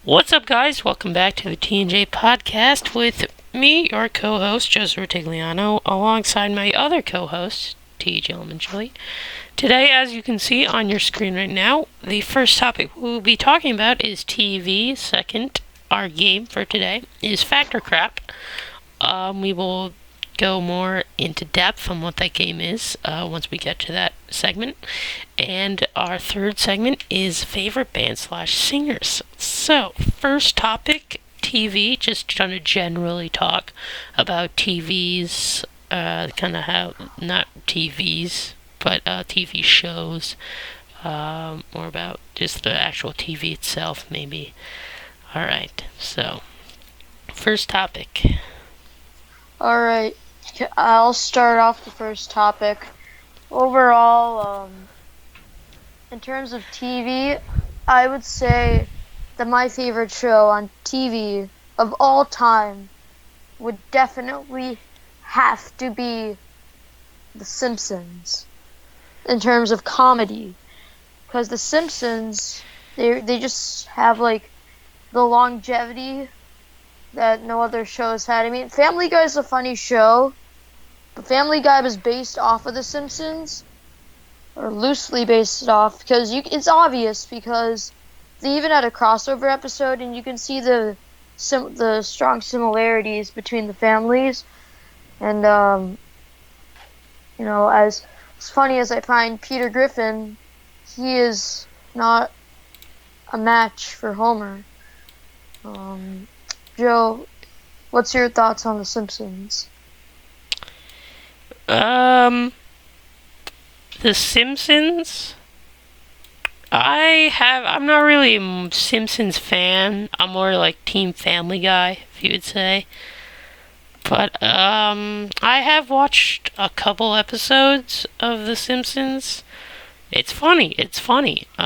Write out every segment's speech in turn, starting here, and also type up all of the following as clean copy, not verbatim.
What's up, guys? Welcome back to the TNJ podcast with me, your co-host, Joseph Ritigliano, alongside my other co-host, TJ Chili. Today, as you can see on your screen right now, the first topic we'll be talking about is TV. Second, our game for today is Factor Crap. We will go more into depth on what that game is once we get to that segment. And our third segment is favorite band / singers. So, first topic, TV. Just trying to generally talk about TVs, kind of how, not TVs, but TV shows, more about just the actual TV itself, maybe. Alright, so, first topic. Alright, I'll start off the first topic. Overall, in terms of TV, I would say that my favorite show on TV of all time would definitely have to be The Simpsons in terms of comedy. Because The Simpsons, they just have like the longevity that no other show has had. I mean, Family Guy is a funny show, but Family Guy was based off of The Simpsons, or loosely based off, because it's obvious because they even had a crossover episode, and you can see the strong similarities between the families. And as funny as I find Peter Griffin, he is not a match for Homer. Joe, what's your thoughts on The Simpsons? The Simpsons? I'm not really a Simpsons fan. I'm more like Team Family Guy, if you would say. But, I have watched a couple episodes of The Simpsons. It's funny. But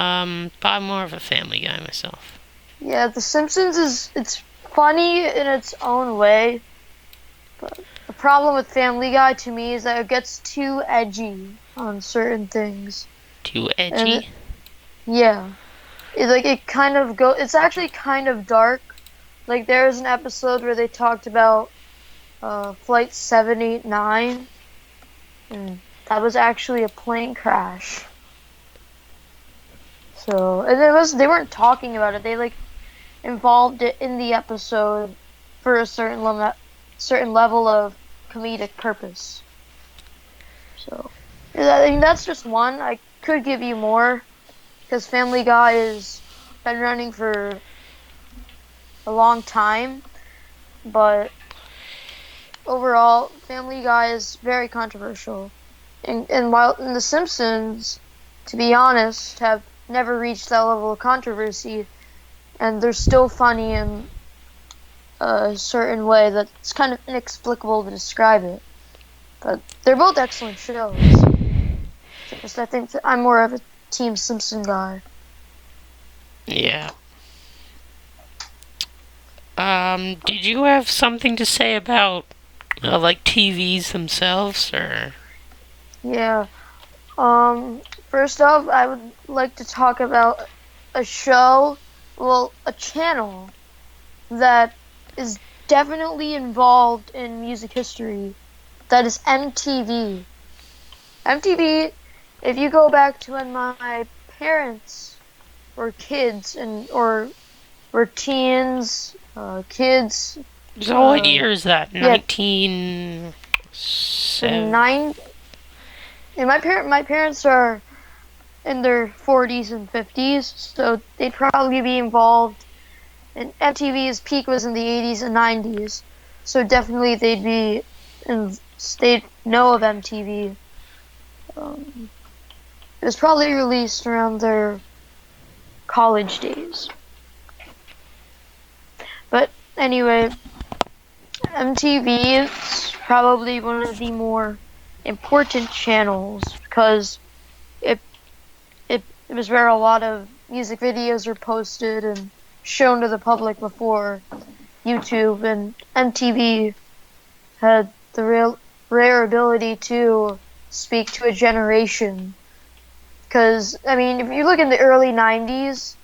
I'm more of a Family Guy myself. Yeah, The Simpsons it's funny in its own way, but the problem with Family Guy to me is that it gets too edgy on certain things. Too edgy? Yeah. It's actually kind of dark. Like, there was an episode where they talked about Flight 789, and that was actually a plane crash. So, and they weren't talking about it. They involved it in the episode for a certain level of comedic purpose. So, I mean, that's just one. I could give you more, because Family Guy has been running for a long time, but overall, Family Guy is very controversial. And while The Simpsons, to be honest, have never reached that level of controversy, and they're still funny in a certain way that's kind of inexplicable to describe it. But they're both excellent shows. Just I think that I'm more of a Team Simpson guy. Yeah. Did you have something to say about, TVs themselves, or? Yeah. First off, I would like to talk about a channel that is definitely involved in music history. That is MTV. MTV, if you go back to when my parents were kids or were teens, kids. So what year is that? 1979? And my parents are in their 40s and 50s, so they'd probably be involved. And MTV's peak was in the 80s and 90s, so definitely they'd know of MTV. It was probably released around their college days. But anyway, MTV is probably one of the more important channels because it was where a lot of music videos were posted and shown to the public before YouTube, and MTV had the rare ability to speak to a generation. Because, I mean, if you look in the early 90s,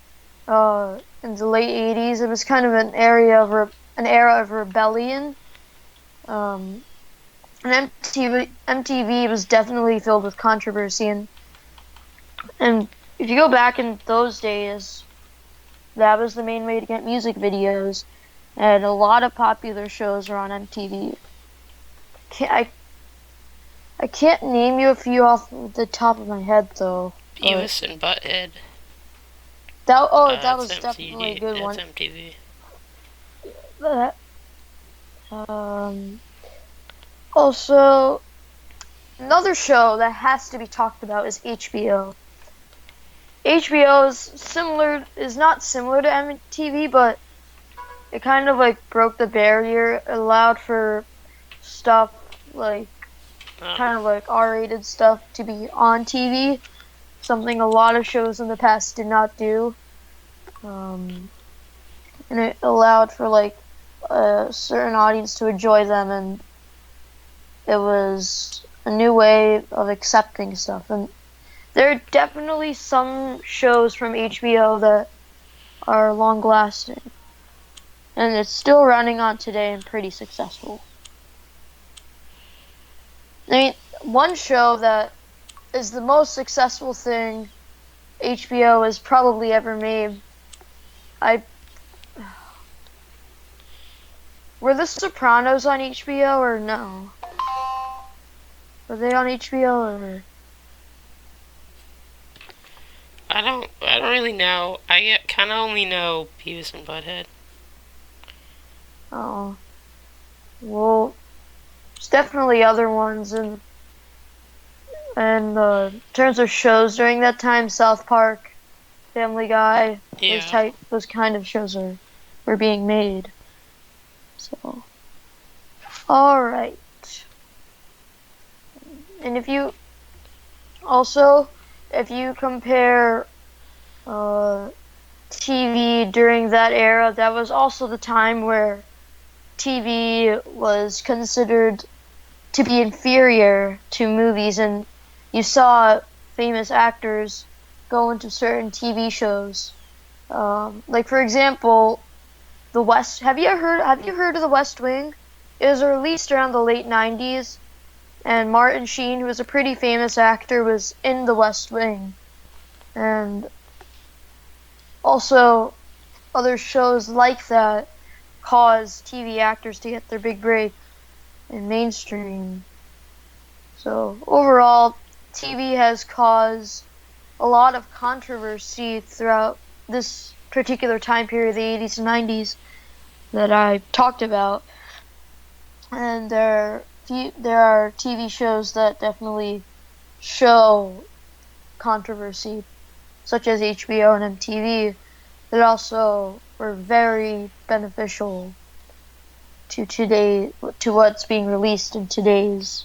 in the late 80s. It was kind of an era of rebellion. And MTV was definitely filled with controversy, and if you go back in those days, that was the main way to get music videos, and a lot of popular shows are on MTV. I can't name you a few off the top of my head though. Beavis and Butthead. That That's was definitely a good That's one. MTV. But, also, another show that has to be talked about is HBO. HBO is not similar to MTV, but it kind of like broke the barrier, allowed for stuff like kind of like R-rated stuff to be on TV, something a lot of shows in the past did not do. And it allowed for like a certain audience to enjoy them, and it was a new way of accepting stuff. And there are definitely some shows from HBO that are long lasting, and it's still running on today and pretty successful. I mean, one show that is the most successful thing HBO has probably ever made. Were The Sopranos on HBO or no? Were they on HBO or? I don't really know. I kind of only know Beavis and Butthead. Oh, well, there's definitely other ones, and in terms of shows during that time, South Park, Family Guy, Yeah. those kind of shows were being made. So, all right. And if you compare TV during that era, that was also the time where TV was considered to be inferior to movies, and you saw famous actors go into certain TV shows. Like for example, The West. Have you heard of The West Wing? It was released around the late 90s, and Martin Sheen, who was a pretty famous actor, was in The West Wing. And also, other shows like that caused TV actors to get their big break in mainstream. So overall, TV has caused a lot of controversy throughout this particular time period, the 80s and 90s, that I talked about. And there are TV shows that definitely show controversy, such as HBO and MTV, that also were very beneficial to what's being released in today's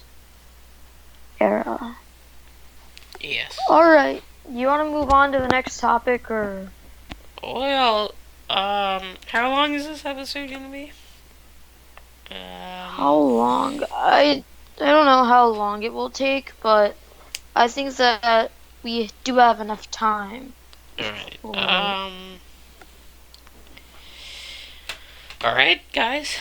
era. Yes. All right, you want to move on to the next topic, or? Well, how long is this episode gonna be? How long? I don't know how long it will take, but I think that we do have enough time. Alright. For Alright, guys.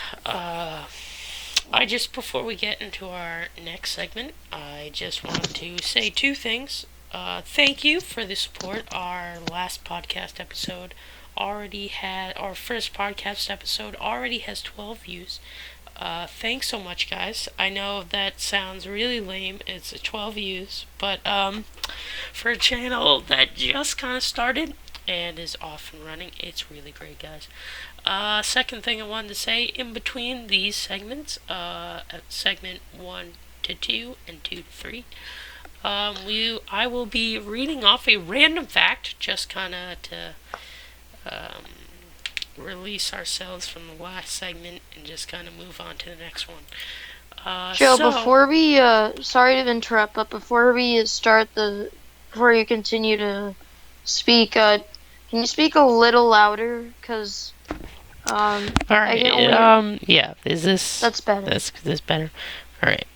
Before we get into our next segment, I just want to say two things. Thank you for the support. Our first podcast episode already has 12 views. Thanks so much, guys. I know that sounds really lame. It's 12 views, but for a channel that just kind of started and is off and running, it's really great, guys. Second thing I wanted to say, in between these segments, segment 1 to 2 and 2 to 3, I will be reading off a random fact, just kind of to release ourselves from the last segment and just kind of move on to the next one. Joe, before we, sorry to interrupt, but before you continue to speak, can you speak a little louder? Because, Alright, yeah, That's better. That's better. Alright.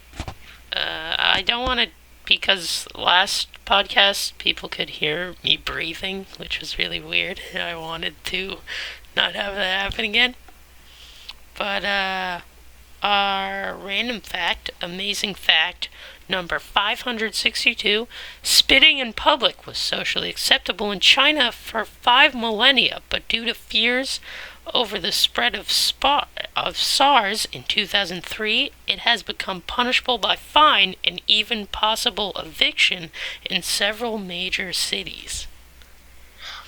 I don't want to, because last podcast, people could hear me breathing, which was really weird. I wanted to not have that happen again. But, our random fact, amazing fact, number 562, spitting in public was socially acceptable in China for 5 millennia, but due to fears over the spread of SARS in 2003, it has become punishable by fine and even possible eviction in several major cities.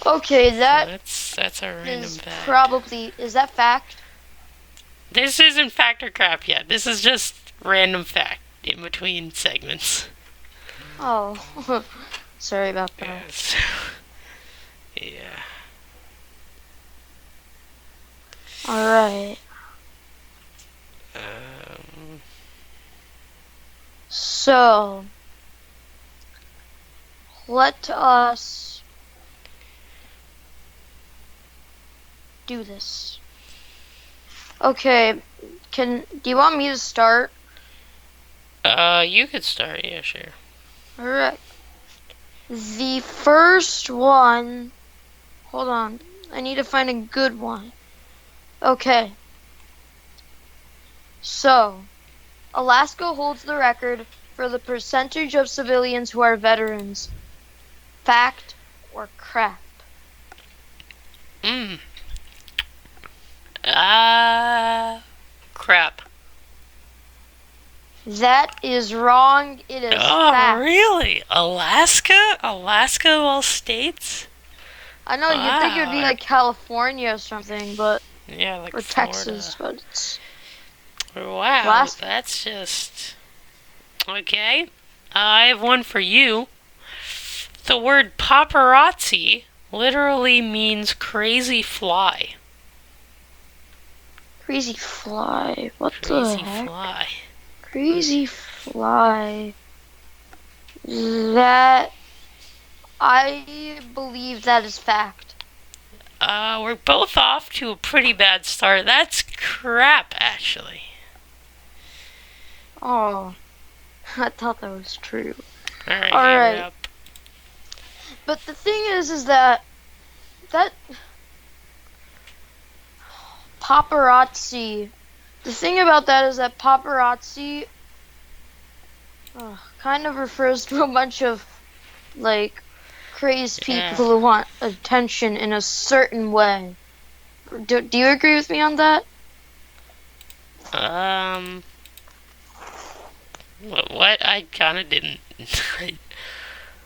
Okay, that So that's a random is fact. is that fact? This isn't fact or crap yet. This is just random fact in between segments. Oh, sorry about that. Yes. Yeah. Alright, Um, so let us do this. Okay, do you want me to start? you could start. Yeah, sure. Alright. The first one. Hold on. I need to find a good one. Okay. So, Alaska holds the record for the percentage of civilians who are veterans. Fact or crap? Crap. That is wrong. It is Oh, fact. really? Alaska? Alaska of all states? I know you'd think it would be like California or something, but Yeah, like or Florida. Texas, but it's Wow, Alaska. that's just... Okay. I have one for you. The word paparazzi literally means crazy fly. Crazy fly. What Crazy the heck? fly. Crazy fly. That I believe that is fact. We're both off to a pretty bad start. That's crap, actually. Oh, I thought that was true. Alright, All you're right. up. But the thing is that paparazzi. The thing about that is that paparazzi kind of refers to a bunch of like crazed Yeah. people who want attention in a certain way. Do you agree with me on that? What? I kinda didn't.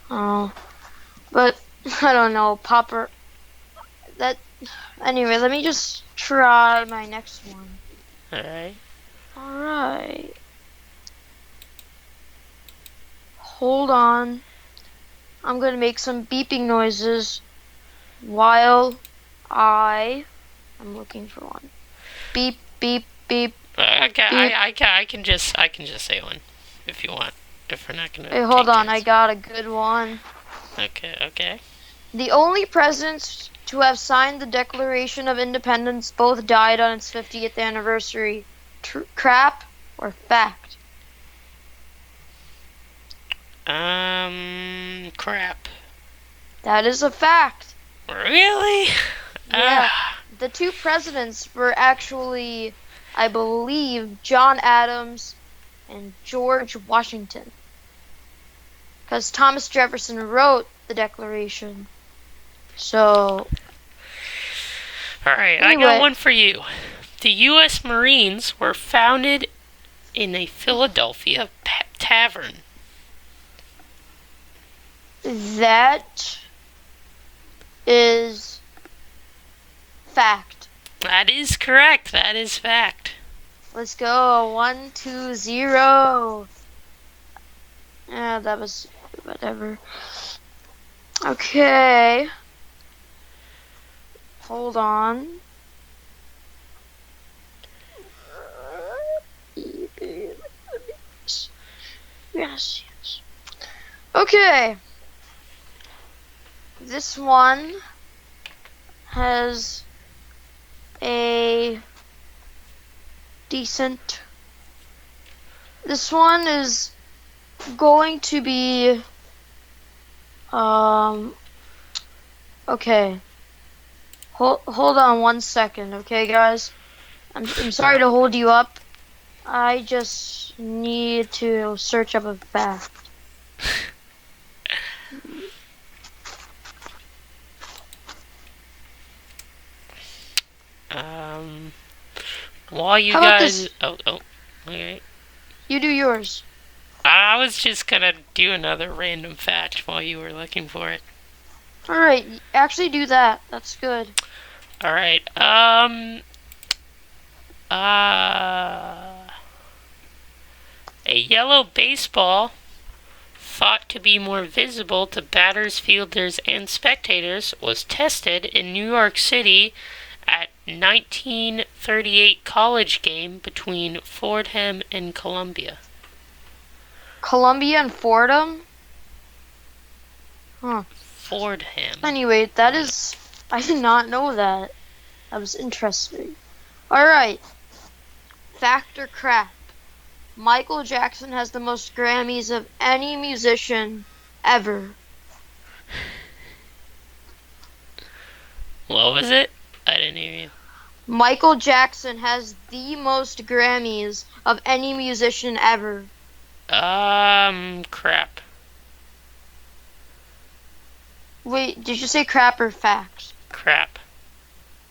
Oh, but I don't know, that. Anyway, let me just try my next one. Alright. Alright. Hold on. I'm gonna make some beeping noises while I'm looking for one. Beep, beep, beep. Okay, Beep. I can just say one if you want. If we're not gonna. Hey, hold take on, I turns. got a good one. Okay. The only presidents to have signed the Declaration of Independence both died on its 50th anniversary. Crap or fact? Crap. That is a fact. Really? Yeah. The two presidents were actually, I believe, John Adams and George Washington. Because Thomas Jefferson wrote the Declaration. So, Alright, anyway. I got one for you. The U.S. Marines were founded in a Philadelphia tavern. That is fact. That is correct. That is fact. Let's go. 1, 2, 0. Yeah, that was whatever. Okay. Hold on. Yes. Okay. This one has a decent. This one is going to be Um. Okay. Hold on 1 second, okay, guys. I'm sorry to hold you up. I just need to search up a fact. Um, while you How about guys, this? okay. You do yours. I was just gonna do another random fact while you were looking for it. All right, actually do that. That's good. All right. Uh, a yellow baseball thought to be more visible to batters, fielders, and spectators was tested in New York City at 1938 college game between Fordham and Columbia. Columbia and Fordham. Huh. Fordham. Anyway, that is. I did not know that. That was interesting. All right. Fact or crap? Michael Jackson has the most Grammys of any musician ever. What was it? I didn't hear you. Michael Jackson has the most Grammys of any musician ever. Crap. Wait, did you say crap or fact? Crap.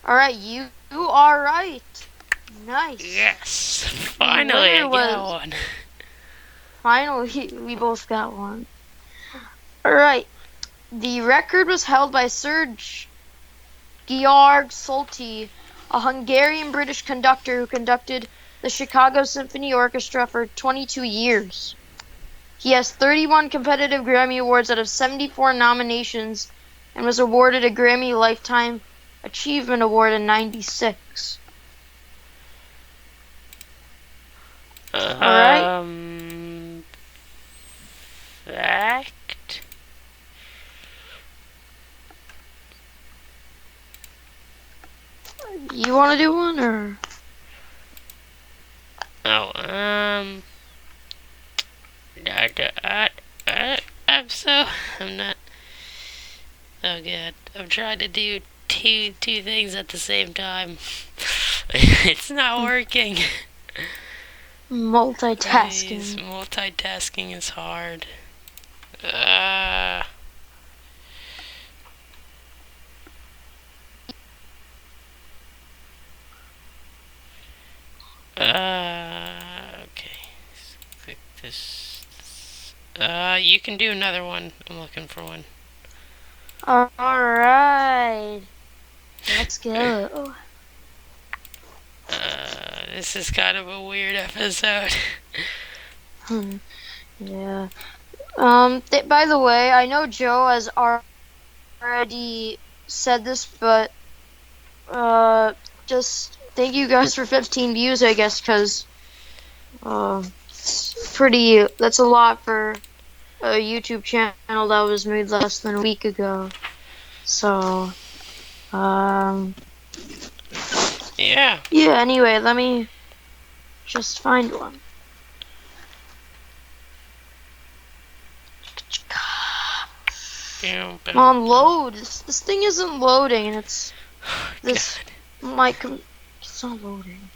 All right, you are right. Nice. Yes. Finally, I got one. Finally, we both got one. All right. The record was held by Serge Georg Solti, a Hungarian-British conductor who conducted the Chicago Symphony Orchestra for 22 years. He has 31 competitive Grammy Awards out of 74 nominations and was awarded a Grammy Lifetime Achievement Award in '96. Alright. Fact. You want to do one or? Oh, I'm not. Oh god, I'm trying to do two things at the same time. It's not working. Multitasking. Please, multitasking is hard. Okay. Click this. You can do another one. I'm looking for one. Alright. Let's go. This is kind of a weird episode. Yeah. By the way, I know Joe has already said this, but just thank you guys for 15 views, I guess, because that's a lot for a YouTube channel that was made less than a week ago. So, Yeah. yeah, anyway, let me just find one. Come on, load. This thing isn't loading, and it's this it's not loading.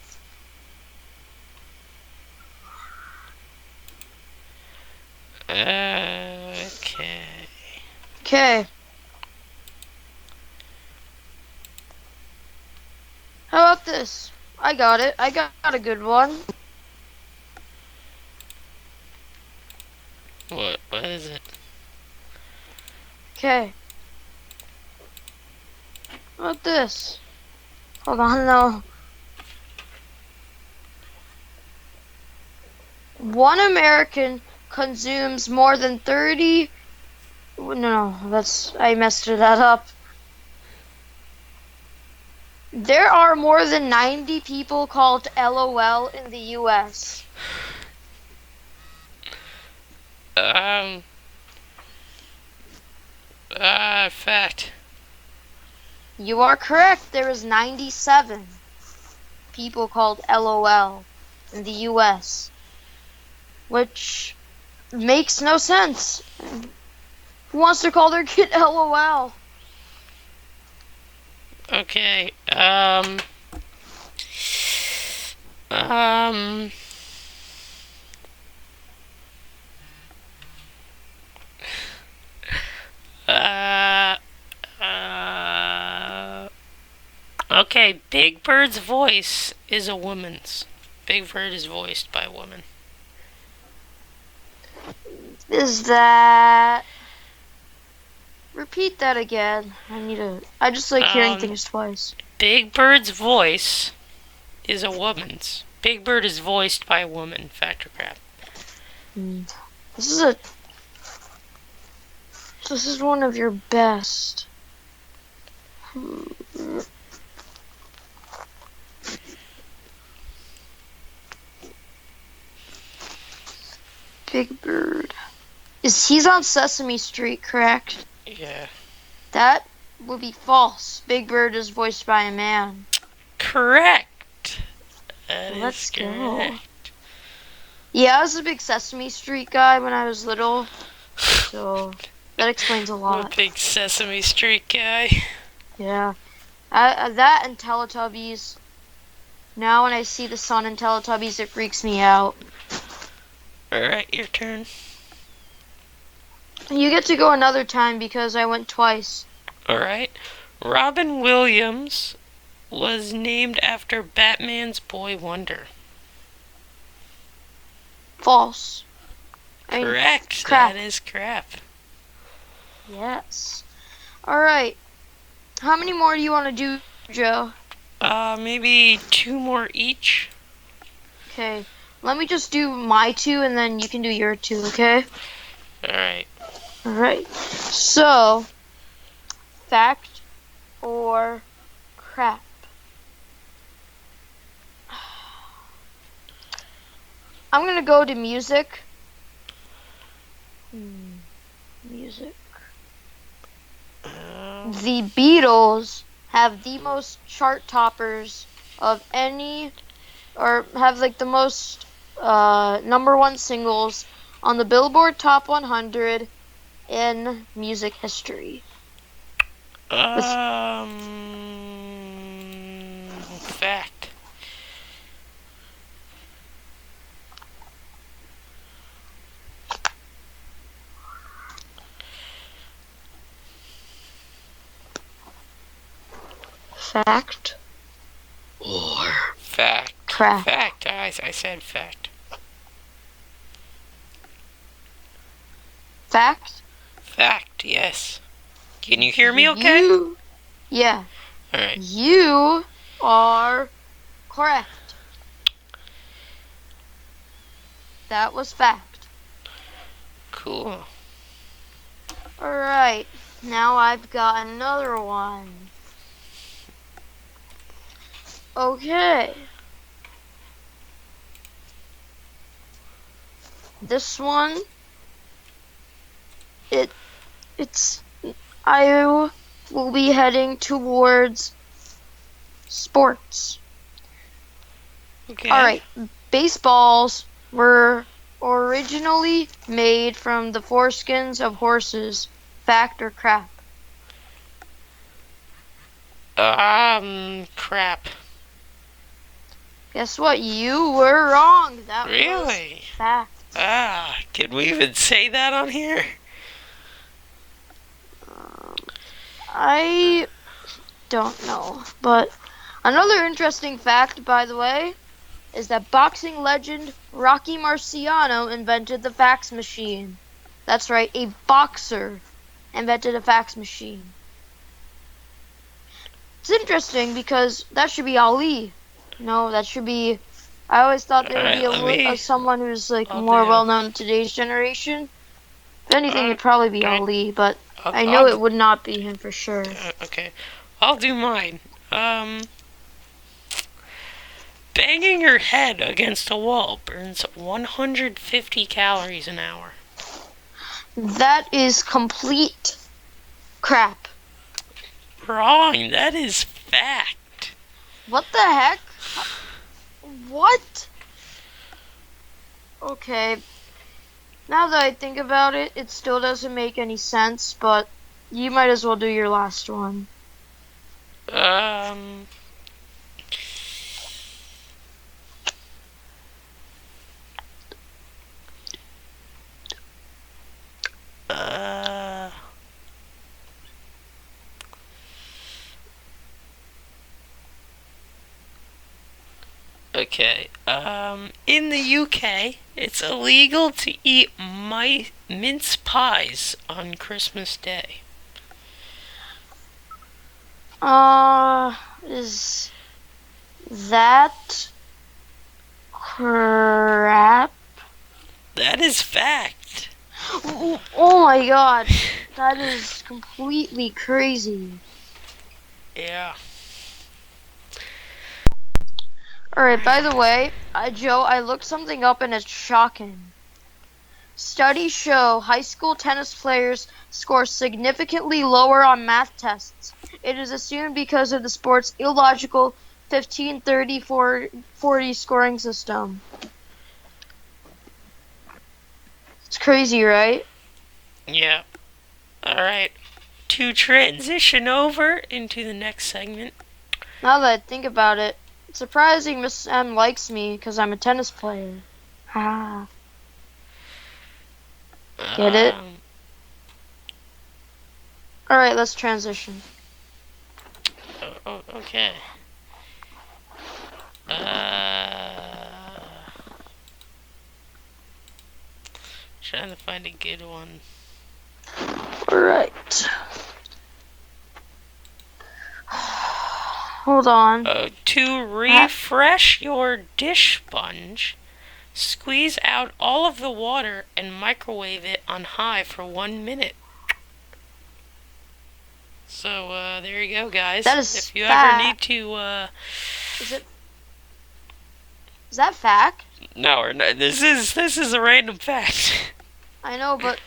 Okay. How about this? I got it. I got a good one. What is it? Okay. How about this? Hold on, no. One American consumes more than 30. No, I messed that up. There are more than 90 people called LOL in the US. Fact. You are correct. There is 97 people called LOL in the US, which makes no sense. Who wants to call their kid LOL? Okay. Um. Uh. Okay. Big Bird's voice is a woman's. Big Bird is voiced by a woman. Is that... Repeat that again. I just like hearing things twice. Big Bird's voice is a woman's. Big Bird is voiced by a woman. Fact or crap? This is one of your best. Big Bird. He's on Sesame Street, correct? Yeah. That would be false. Big Bird is voiced by a man. Correct. Let's go. Yeah, I was a big Sesame Street guy when I was little, so that explains a lot. I'm a big Sesame Street guy. Yeah. That and Teletubbies. Now when I see the sun in Teletubbies, it freaks me out. Alright, your turn. You get to go another time because I went twice. Alright. Robin Williams was named after Batman's Boy Wonder. False. Correct. Crap. That is crap. Yes. Alright. How many more do you want to do, Joe? Maybe 2 more each. Okay. Let me just do my 2 and then you can do your 2, okay? Alright. Alright. So, fact or crap? I'm gonna go to music. Music. The Beatles have the most chart toppers of any, or have like the most #1 singles on the Billboard Top 100 in music history. Fact. Fact or fact? Crap. Fact. I said fact. Fact? Fact, yes. Can you hear me okay? Yeah. Alright. You are correct. That was fact. Cool. Alright. Now I've got another one. Okay. This one, I will be heading towards sports. Okay. Alright, baseballs were originally made from the foreskins of horses. Fact or crap? Crap. Guess what? You were wrong. That Really? was fact. Can we even say that on here? I don't know. But another interesting fact, by the way, is that boxing legend Rocky Marciano invented the fax machine. That's right, a boxer invented a fax machine. It's interesting because that should be Ali. No, that should be... I always thought there would be someone who's like more well-known in today's generation. If anything, it'd probably be Ali, but I know it would not be him for sure. Okay. I'll do mine. Banging your head against a wall burns 150 calories an hour. That is complete crap. Wrong. That is fact. What the heck? What? Okay. Now that I think about it, it still doesn't make any sense, but you might as well do your last one. Um. Uh. Okay. In the UK, it's illegal to eat mince pies on Christmas Day. Is that crap? That is fact. Oh my god, that is completely crazy. Yeah. Alright, by the way, Joe, I looked something up and it's shocking. Studies show high school tennis players score significantly lower on math tests. It is assumed because of the sport's illogical 15-30-40 scoring system. It's crazy, right? Yeah. All right. To transition over into the next segment. Now that I think about it, it's surprising Miss M likes me because I'm a tennis player. Ha. Get it? Um, Alright, let's transition. okay. Trying to find a good one. Alright. Hold on. To refresh your dish sponge, squeeze out all of the water and microwave it on high for 1 minute. So there you go, guys. That is if you fact. ever need to, Is that fact? no, or no, this is a random fact. I know, but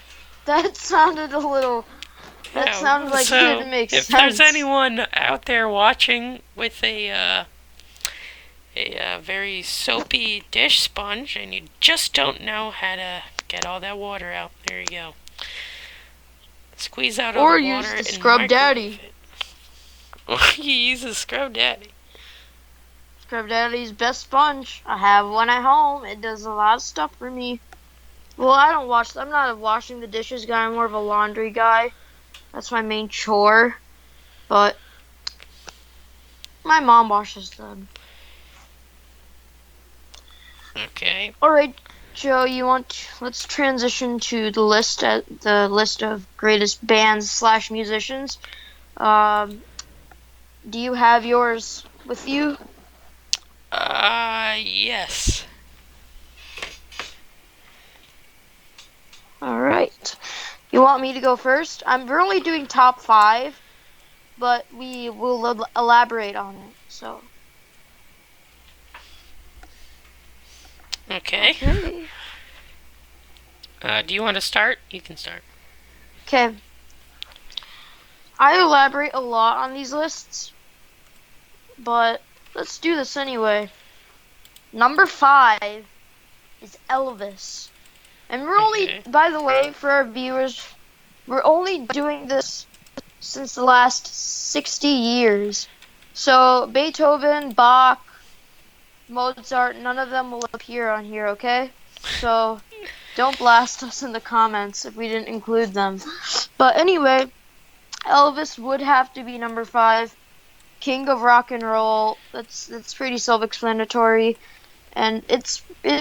that sounded a little. That sounded like so it didn't make if sense. there's anyone out there watching with a very soapy dish sponge and you just don't know how to get all that water out, there you go. Squeeze out all the water use the and Scrub Daddy. Or you use the Scrub Daddy. Scrub Daddy's best sponge. I have one at home. It does a lot of stuff for me. Well, I'm not a washing the dishes guy. I'm more of a laundry guy. That's my main chore. But my mom washes them. Okay. All right, Joe. Let's transition to the list of greatest bands / musicians. Do you have yours with you? Yes. All right. You want me to go first? We're only doing top 5, but we will elaborate on it. So. Okay. Do you want to start? You can start. Okay. I elaborate a lot on these lists, but let's do this anyway. Number 5 is Elvis. And we're only, by the way, for our viewers, we're only doing this since the last 60 years. So Beethoven, Bach, Mozart, none of them will appear on here, okay? So don't blast us in the comments if we didn't include them. But anyway, Elvis would have to be number 5. King of rock and roll. That's pretty self-explanatory. And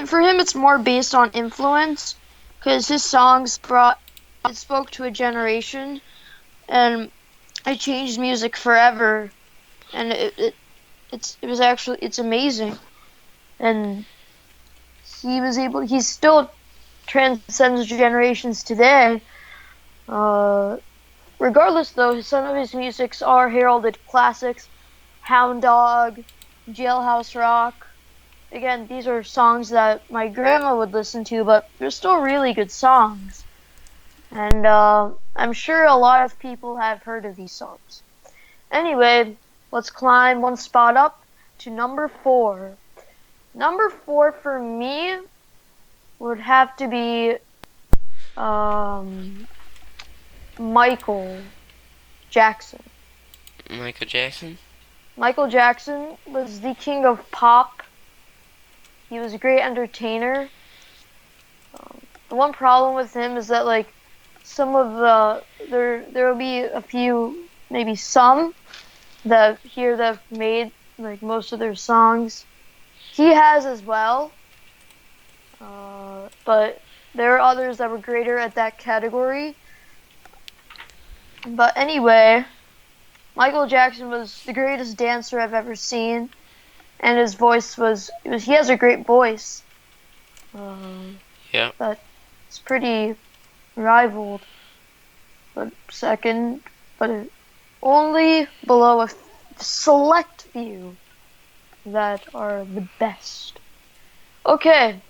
for him it's more based on influence, because his songs spoke to a generation, and it changed music forever, and it's amazing, and he still transcends generations today. Regardless, though, some of his musics are heralded classics: Hound Dog, Jailhouse Rock. Again, these are songs that my grandma would listen to, but they're still really good songs. And I'm sure a lot of people have heard of these songs. Anyway, let's climb one spot up to number 4. Number 4 for me would have to be Um, Michael Jackson. Michael Jackson? Michael Jackson was the king of pop. He was a great entertainer. The one problem with him is that like some of there will be a few, maybe some that here that have made like most of their songs. He has as well, but there are others that were greater at that category. But anyway, Michael Jackson was the greatest dancer I've ever seen, and his voice he has a great voice. Yeah. But it's pretty rivaled, but second, but only below a select few that are the best. Okay,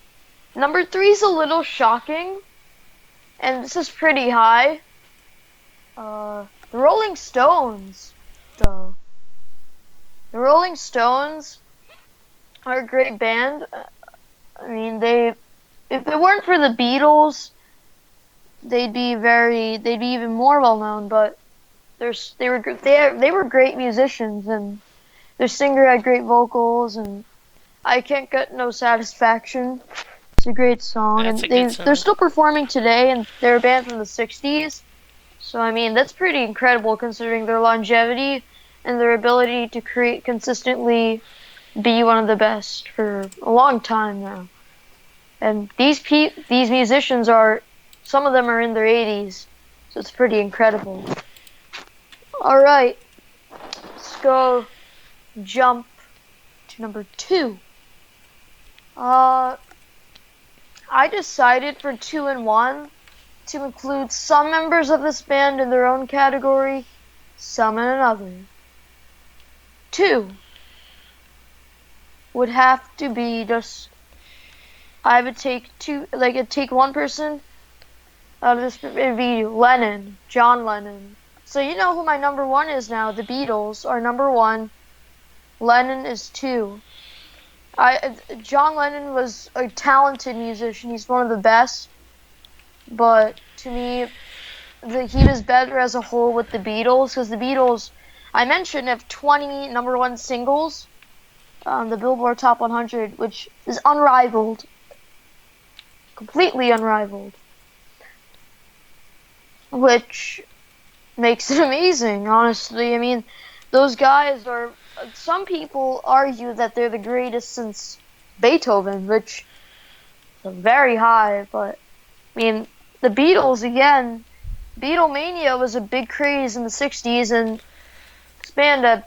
number 3 is a little shocking, and this is pretty high. The Rolling Stones, though. The Rolling Stones are a great band. I mean, if it weren't for the Beatles, they'd be even more well known. But they were great musicians, and their singer had great vocals, and I Can't Get No Satisfaction. It's a great song, That's and a good they're song. still performing today, and they're a band from the '60s. So I mean, that's pretty incredible considering their longevity and their ability to consistently be one of the best for a long time now. And these musicians some of them are in their 80s, so it's pretty incredible. All right, let's go jump to number 2. I decided for 2 and 1 to include some members of this band in their own category, some in another. 2 would have to be just. I would take I'd take one person out of this. It'd be Lennon, John Lennon. So you know who my number 1 is now. The Beatles are number 1. Lennon is 2. John Lennon was a talented musician. He's one of the best. But to me, he was better as a whole with the Beatles, because the Beatles, I mentioned, have 20 number 1 singles on the Billboard Top 100, which is unrivaled. Completely unrivaled. Which makes it amazing, honestly. I mean, those guys are. Some people argue that they're the greatest since Beethoven, which is very high, but I mean, the Beatles, again, Beatlemania was a big craze in the 60s, and this band,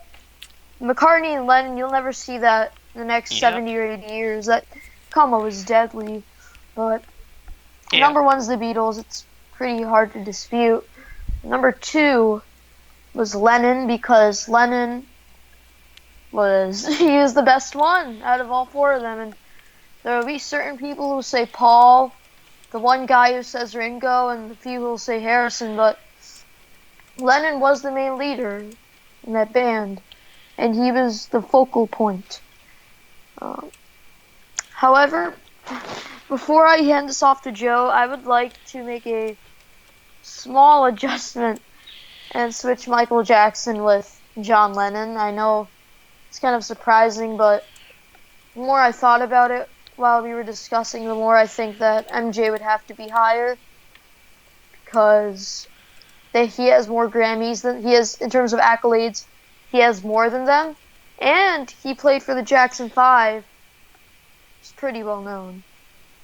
McCartney and Lennon, you'll never see that in the next 70 or 80 years. That combo was deadly, but number 1's the Beatles. It's pretty hard to dispute. Number 2 was Lennon, because Lennon he was the best one out of all 4 of them, and there will be certain people who say Paul, the one guy who says Ringo, and a few who will say Harrison, but Lennon was the main leader in that band, and he was the focal point. However, before I hand this off to Joe, I would like to make a small adjustment and switch Michael Jackson with John Lennon. I know it's kind of surprising, but the more I thought about it while we were discussing, the more I think that MJ would have to be higher, because he has more Grammys than he has in terms of accolades. He has more than them, and he played for the Jackson 5. It's pretty well known.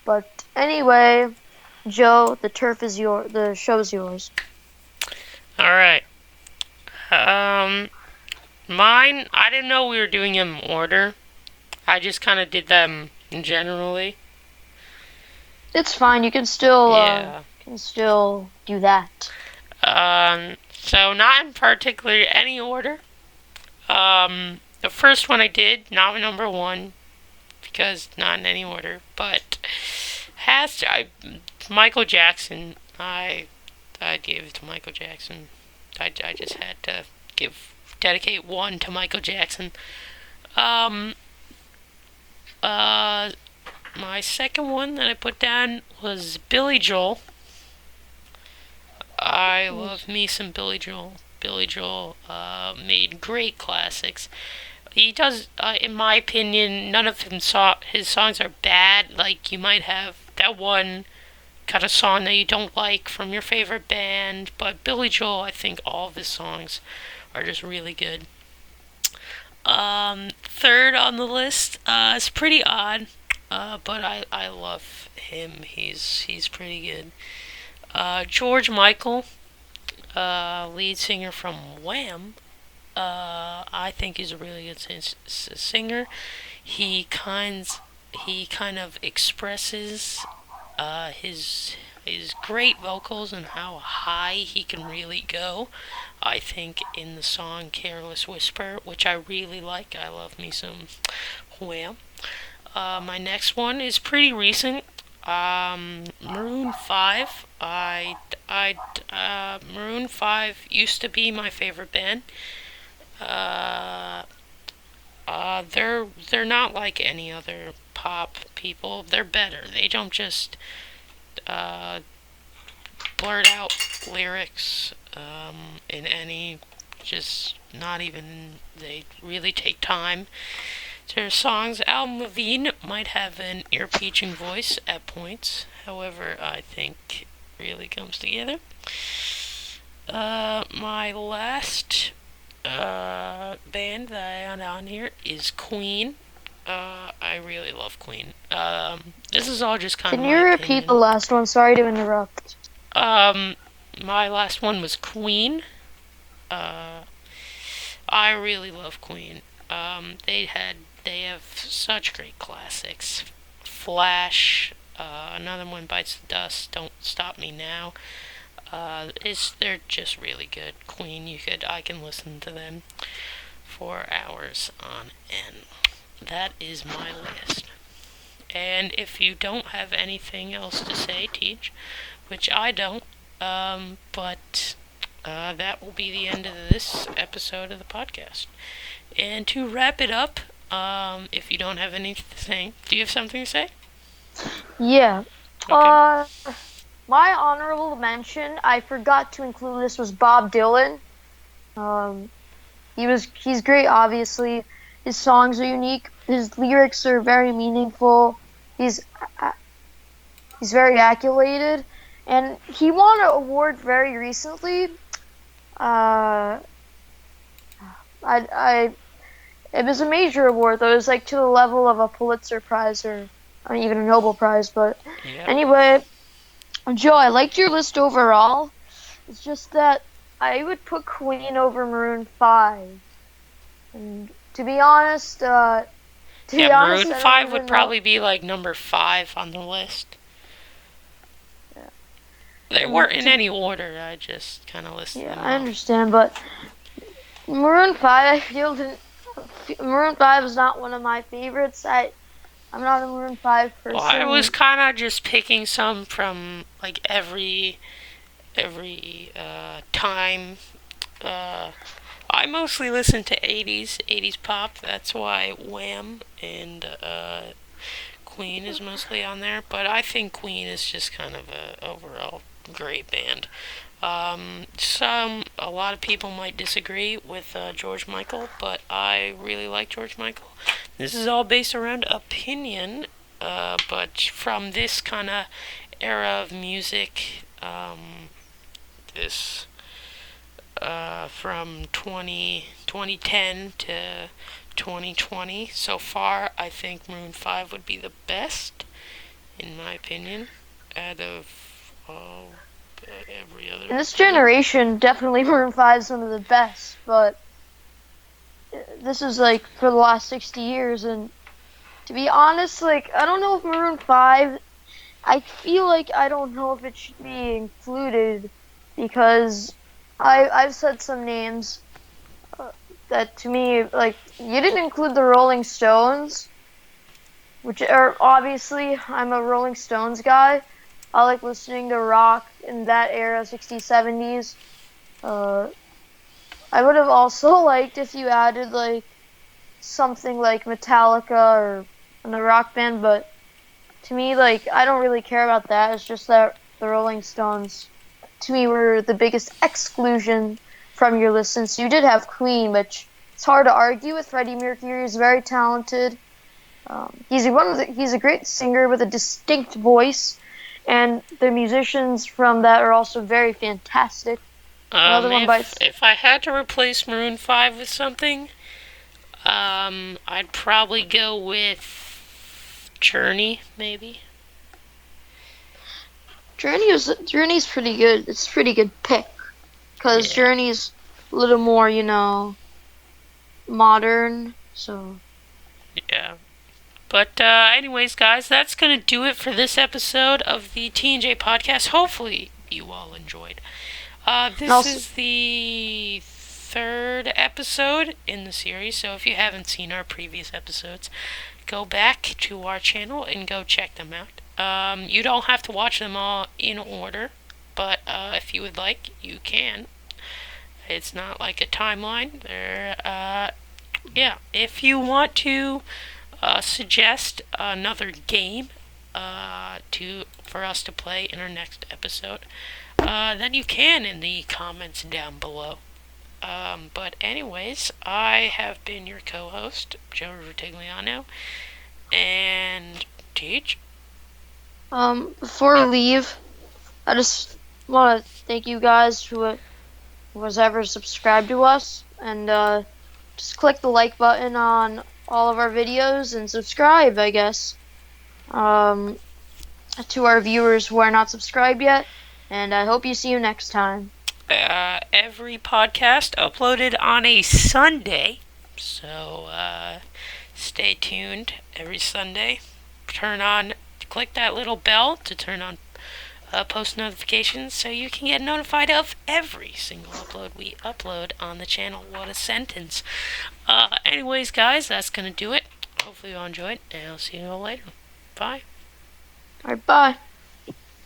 But anyway, Joe, the show's yours. All right. Mine, I didn't know we were doing them in order. I just kind of did them generally. It's fine. You can still do that. So not in particular any order. The first one I did, not number 1, because not in any order, but Michael Jackson. I gave it to Michael Jackson. I just had to dedicate 1 to Michael Jackson. My second one that I put down was Billy Joel. I love me some Billy Joel. Billy Joel made great classics. He does, in my opinion, none of his songs are bad. Like, you might have that one kind of song that you don't like from your favorite band, but Billy Joel, I think all of his songs are just really good. Third on the list, it's pretty odd, but I love him. He's pretty good. George Michael, lead singer from Wham. I think he's a really good singer. He kind of expresses his great vocals and how high he can really go. I think in the song "Careless Whisper," which I really like. I love me some Wham. My next one is pretty recent. Maroon 5. Maroon 5 used to be my favorite band. Uh, they're not like any other pop people. They're better. They don't just uh, blurt out lyrics in any, just not even. They really take time. Their songs. Al Levine might have an ear-piercing voice at points. However, I think really comes together. My last band that I had on here is Queen. I really love Queen. This is all just kind Can of you my repeat opinion. the last one? Sorry to interrupt. My last one was Queen. Uh, I really love Queen. They have such great classics. Flash, another one bites the dust. Don't stop me now. They're just really good. Queen, I can listen to them for hours on end. That is my list. And if you don't have anything else to say, Teach, which I don't, but that will be the end of this episode of the podcast. And to wrap it up, if you don't have anything to say, do you have something to say? Yeah. Okay. My honorable mention, I forgot to include this, was Bob Dylan. Um, he's great. Obviously, his songs are unique. His lyrics are very meaningful. He's uh, he's very accoladed, and he won an award very recently. Uh, I it was a major award though. It was like to the level of a Pulitzer Prize or even a Nobel Prize. But Yeah. anyway, Joe, I liked your list overall. It's just that I would put Queen over Maroon 5. And to be honest, Yeah, Maroon I don't 5 would even know. probably be like number 5 on the list. Yeah. They And weren't in any order. I just kind of listed yeah, them I off. understand, but Maroon 5, I feel didn't. Maroon 5 is not one of my favorites. I'm not a Maroon 5 Well, I was person. kind of just picking some from like every time. Uh, I mostly listen to 80s pop. That's why Wham and Queen is mostly on there. But I think Queen is just kind of a overall great band. A lot of people might disagree with George Michael, but I really like George Michael. This is all based around opinion, but from this kind of era of music, this from 2010 to 2020 so far, I think Maroon 5 would be the best, in my opinion, out of every other In this band. generation, definitely Maroon 5 is one of the best, but this is like for the last 60 years, and to be honest, like, I don't know if Maroon 5, I feel like I don't know if it should be included because I've said some names uh, that to me, like, you didn't include the Rolling Stones, which are obviously, I'm a Rolling Stones guy. I like listening to rock in that era, 60s, 70s. Uh, I would have also liked if you added, like, something like Metallica or a rock band, but to me, like, I don't really care about that. It's just that the Rolling Stones, to me were the biggest exclusion from your list, since you did have Queen, which it's hard to argue with. Freddie Mercury is very talented. He's a great singer with a distinct voice, and the musicians from that are also very fantastic. Another one bites. If I had to replace Maroon 5 with something, I'd probably go with Journey, maybe. Journey's pretty good. It's a pretty good pick, because Yeah. Journey's a little more, modern. So Yeah. But anyways, guys, that's gonna do it for this episode of the TNJ podcast. Hopefully, you all enjoyed. This is the third episode in the series, so if you haven't seen our previous episodes, go back to our channel and go check them out. You don't have to watch them all in order, but if you would like, you can. It's not like a timeline. If you want to suggest another game for us to play in our next episode, then you can in the comments down below. But anyways, I have been your co-host, Joe Rutigliano, and Teach. before we leave, I just want to thank you guys who was ever subscribed to us, and just click the like button on all of our videos and subscribe, I guess. To our viewers who are not subscribed yet, and I hope you see you next time. Every podcast uploaded on a Sunday, so stay tuned every Sunday. Click that little bell to turn on post notifications so you can get notified of every single upload we upload on the channel. What a sentence. Anyways, guys, that's gonna do it. Hopefully you all enjoyed, and I'll see you all later. Bye. Alright, bye.